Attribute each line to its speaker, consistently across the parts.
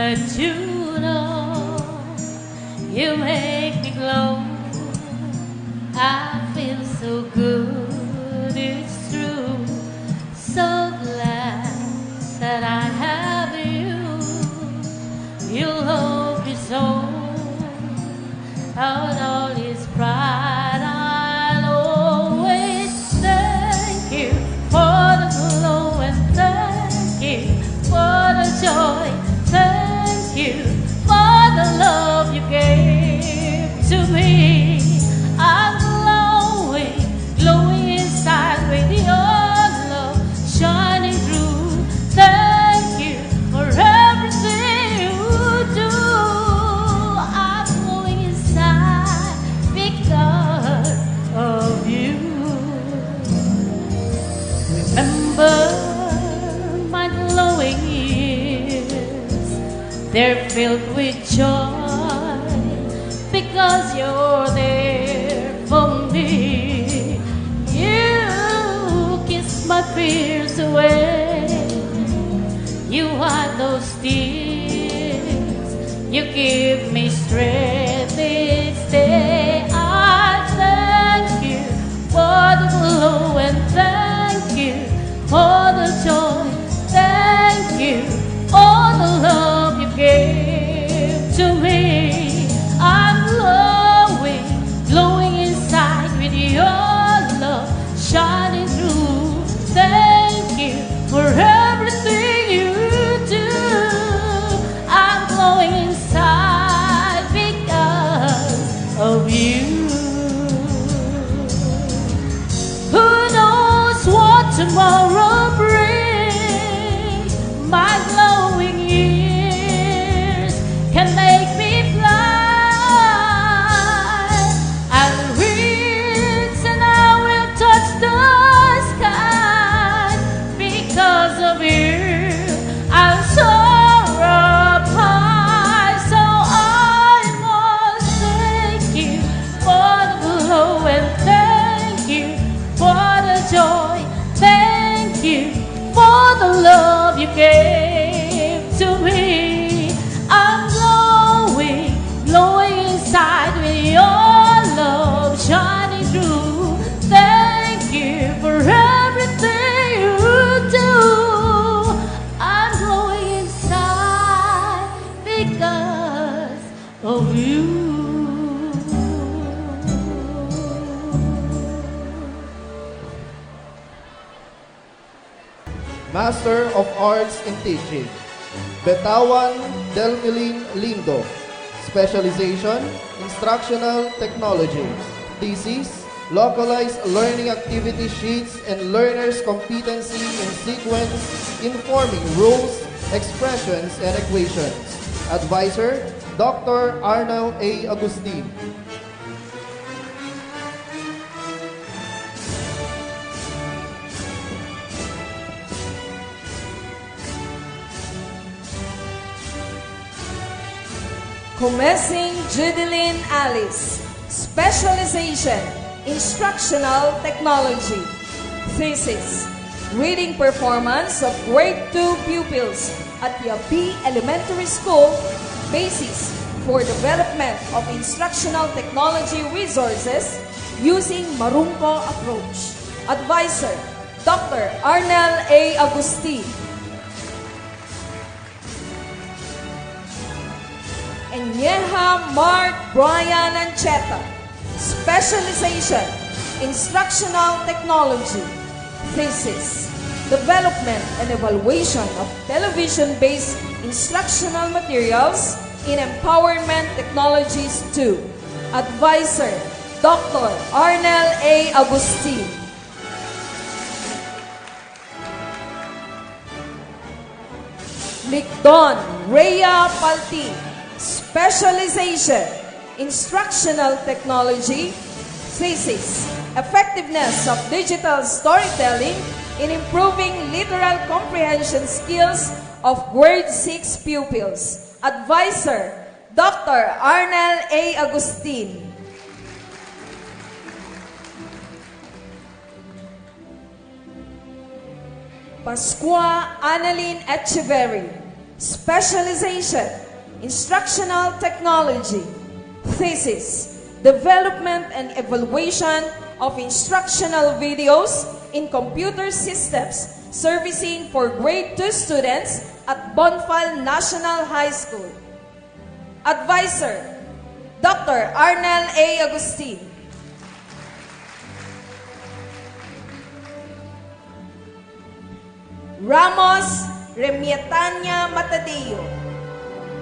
Speaker 1: let you know you make me glow. I feel so good, it's true. So glad that I have you. You'll hold me so. Out all his pride, I'll always thank you for the glow and thank you for the joy. Thank you for the love you gave to me. I'm glowing, glowing inside with your love shining through. Thank you for everything you do. I'm glowing inside because of you. Remember my glowing years, they're filled with joy because you're there for me. You kiss my fears away, you hide those tears, you give me strength each day. I thank you for the glow and thank you for the joy. Thank you for the love you gave to me. I'm glowing, glowing inside with your love shining through. Thank you for everything you do. I'm glowing inside because of you. Who knows what tomorrow brings? My glowing years can make me fly. I'll reach and I will touch the sky because of you. I'll soar up high, so I must thank you for the glow and thank you for the joy. Thank you for the love you gave to me. I'm glowing, glowing inside with your love shining through. Thank you for everything you do. I'm glowing inside because of you.
Speaker 2: Master of Arts in Teaching, Betawan Delmilin Lindo. Specialization, Instructional Technology. Thesis, Localized Learning Activity Sheets and Learners' Competency in Sequence, Informing Rules, Expressions, and Equations. Advisor, Dr. Arnel A. Agustin.
Speaker 3: Kumesing Judeline Alice. Specialization, Instructional Technology. Thesis, Reading Performance of Grade 2 pupils at Yabi Elementary School. Basis for Development of Instructional Technology Resources using Marumco Approach. Advisor, Dr. Arnel A. Agustin. Enyeha Mark Brian Ancheta. Specialization, Instructional Technology. Thesis, Development and Evaluation of Television-Based Instructional Materials in Empowerment Technologies 2. Advisor, Dr. Arnel A. Agustin. Migdon Rhea Palti. Specialization, Instructional Technology. Thesis, Effectiveness of Digital Storytelling in Improving Literal Comprehension Skills of Grade 6 Pupils. Advisor, Dr. Arnel A. Agustin. Pascua Annalyn Echeverry. Specialization, Instructional Technology. Thesis, Development and Evaluation of Instructional Videos in Computer Systems Servicing for Grade 2 Students at Bonfil National High School. Advisor, Dr. Arnel A. Agustin. Ramos Remietania Matadeo.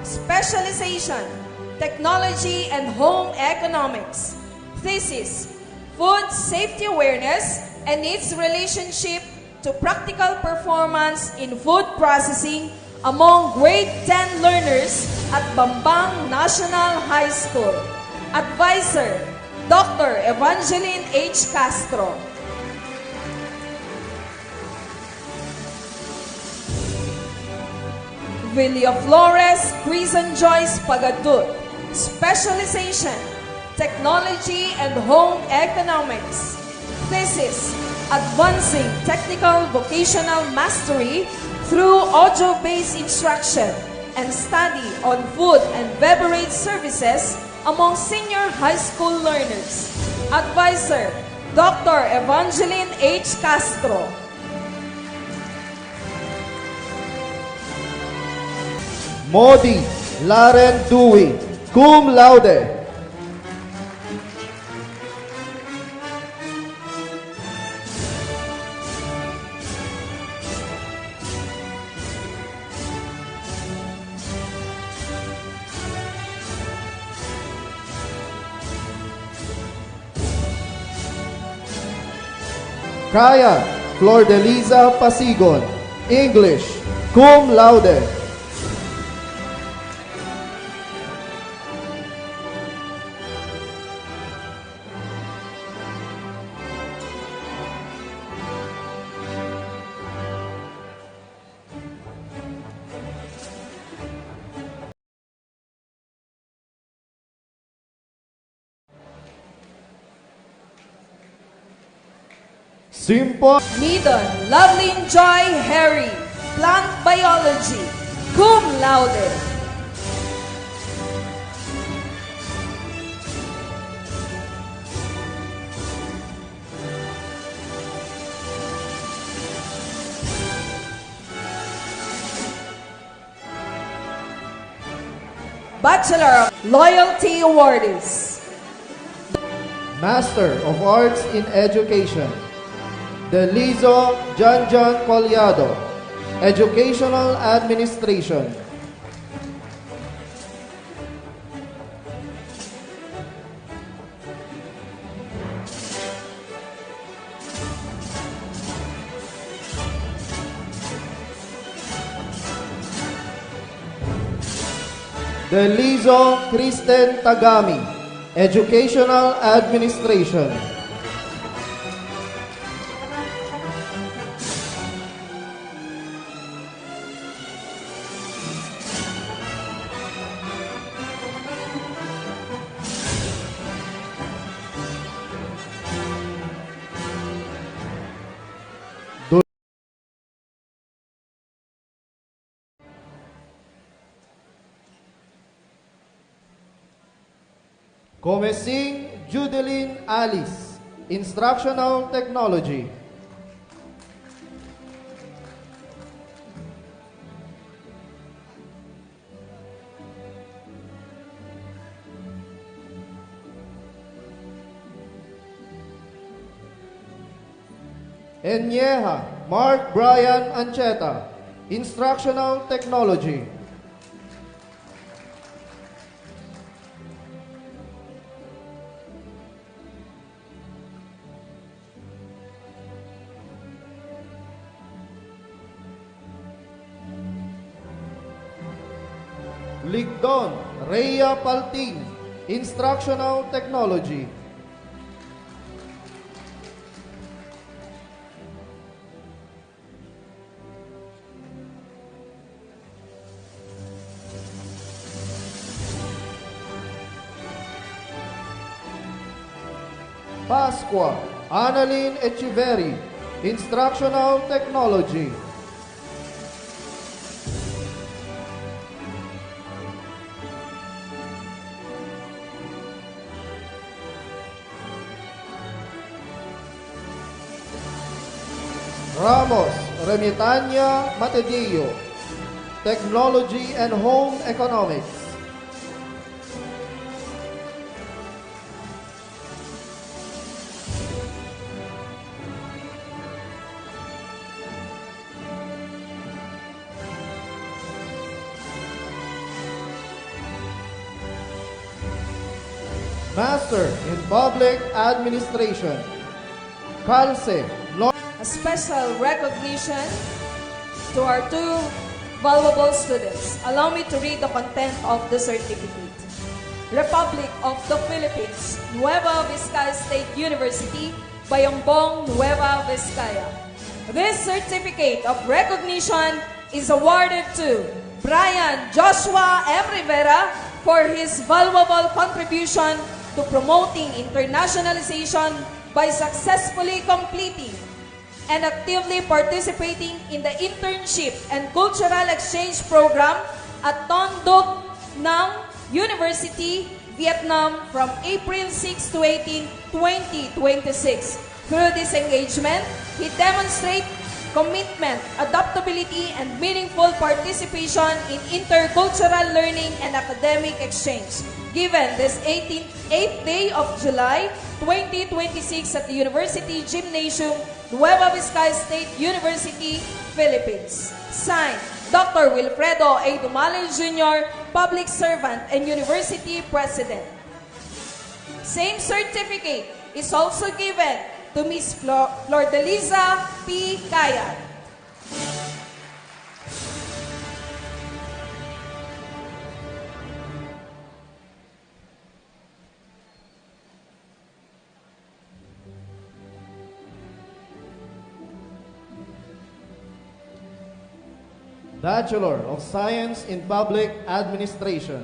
Speaker 3: Specialization, Technology and Home Economics. Thesis, Food Safety Awareness and its relationship to practical performance in food processing among grade 10 learners at Bambang National High School. Advisor, Dr. Evangeline H. Castro. Villaflores Grison Joyce Pagadut. Specialization, Technology and Home Economics. Thesis, Advancing Technical Vocational Mastery through audio-based instruction and study on food and beverage services among senior high school learners. Advisor, Dr. Evangeline H. Castro.
Speaker 2: Modi Laren Dewey, cum laude. Kaya Flordeliza Pasigon, English, cum laude. Simple.
Speaker 3: Midon Loveline Joy Harry, Plant Biology, cum laude. Bachelor of Loyalty Awardees.
Speaker 2: Master of Arts in Education, Delizo Janjan Collado, Educational Administration. Delizo Kristen Tagami, Educational Administration. Comesing Judeline Alice, Instructional Technology. Enyeha Mark Brian Ancheta, Instructional Technology. Ligdon Rhea Palting, Instructional Technology. Pasqua Annalyn Echeverry, Instructional Technology. Ramos Remitania Matedillo, Technology and Home Economics. Master in Public Administration, Calce
Speaker 3: A special recognition to our two valuable students. Allow me to read the content of the certificate. Republic of the Philippines, Nueva Vizcaya State University, Bayambong, Nueva Vizcaya. This certificate of recognition is awarded to Brian Joshua M. Rivera for his valuable contribution to promoting internationalization by successfully completing and actively participating in the internship and cultural exchange program at Ton Duc Nang University, Vietnam from April 6 to 18, 2026. Through this engagement, he demonstrates commitment, adaptability, and meaningful participation in intercultural learning and academic exchange. Given this 8th day of July 2026 at the University Gymnasium, Nueva Vizcaya State University, Philippines. Signed, Dr. Wilfredo A. Dumales Jr., Public Servant and University President. Same certificate is also given to Ms. Flordeliza P. Kaya.
Speaker 2: Bachelor of Science in Public Administration,